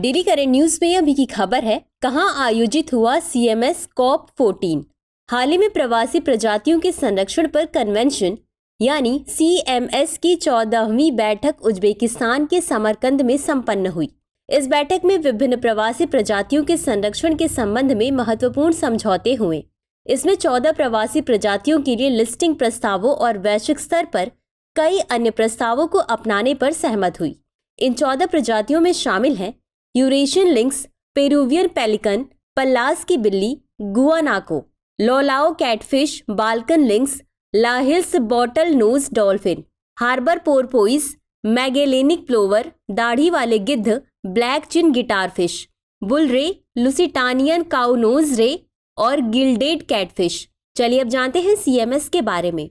Daily current news में अभी की खबर है, कहां आयोजित हुआ CMS COP14। हाल ही में प्रवासी प्रजातियों के संरक्षण पर कन्वेंशन यानी CMS की 14वीं बैठक उज्बेकिस्तान के समरकंद में संपन्न हुई। इस बैठक में विभिन्न प्रवासी प्रजातियों के संरक्षण के संबंध में महत्वपूर्ण समझौते हुए। इसमें 14 प्रवासी प्रजातियों के लिए लिस्टिंग प्रस्तावों और वैश्विक स्तर पर कई अन्य प्रस्तावों को अपनाने पर सहमत हुई। इन 14 प्रजातियों में शामिल हैं Eurasian lynx, Peruvian pelican, Pallas की बिल्ली, guanaco, laulao catfish, Balkan lynx, Lahille's bottlenose dolphin, harbour porpoise, Magellanic plover, दाढ़ी वाले गिद्ध, black chin guitar fish, bull ray, Lusitanian काउनोज रे और गिल्डेड कैटफिश। चलिए अब जानते हैं CMS के बारे में।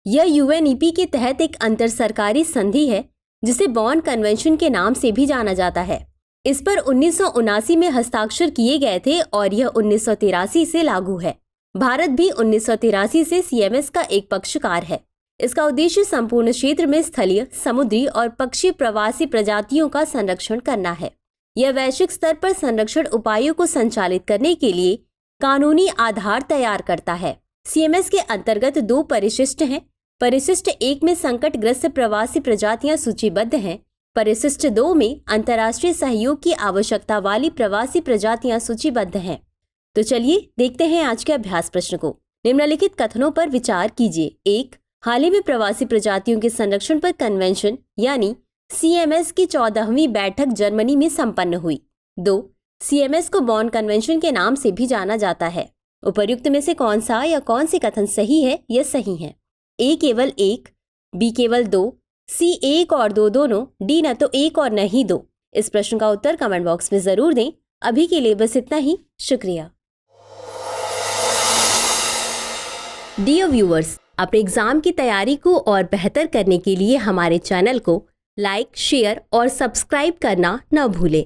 यह UNEP के तहत एक अंतर सरकारी संधि है जिसे बॉन कन्वेंशन के नाम से भी जाना जाता है। इस पर 1979 में हस्ताक्षर किए गए थे और यह 1983 से लागू है। भारत भी 1983 से CMS का एक पक्षकार है। इसका उद्देश्य संपूर्ण क्षेत्र में स्थलीय, समुद्री और पक्षी प्रवासी प्रजातियों का संरक्षण करना है। यह वैश्विक स्तर पर संरक्षण उपायों को संचालित करने के लिए कानूनी आधार तैयार करता है। CMS के अंतर्गत 2 परिशिष्ट हैं। परिशिष्ट 1 में संकटग्रस्त प्रवासी प्रजातियां सूचीबद्ध हैं। परिशिष्ट 2 में अंतर्राष्ट्रीय सहयोग की आवश्यकता वाली प्रवासी प्रजातियां सूचीबद्ध हैं। तो चलिए देखते हैं आज के अभ्यास प्रश्न को। निम्नलिखित कथनों पर विचार कीजिए। 1. हाल ही में प्रवासी प्रजातियों के संरक्षण पर कन्वेंशन यानी CMS की 14वीं बैठक जर्मनी में संपन्न हुई। 2. CMS को बॉन कन्वेंशन के नाम से भी जाना जाता है। उपर्युक्त में से कौन सा या कौन सी कथन सही है या सही है? A केवल 1, B केवल 2, C 1 और 2 दोनों, D न तो 1 और न ही 2। इस प्रश्न का उत्तर कमेंट बॉक्स में जरूर दें। अभी के लिए बस इतना ही। शुक्रिया। डियर व्यूअर्स, अपने एग्जाम की तैयारी को और बेहतर करने के लिए हमारे चैनल को लाइक, शेयर और सब्सक्राइब करना न भूलें।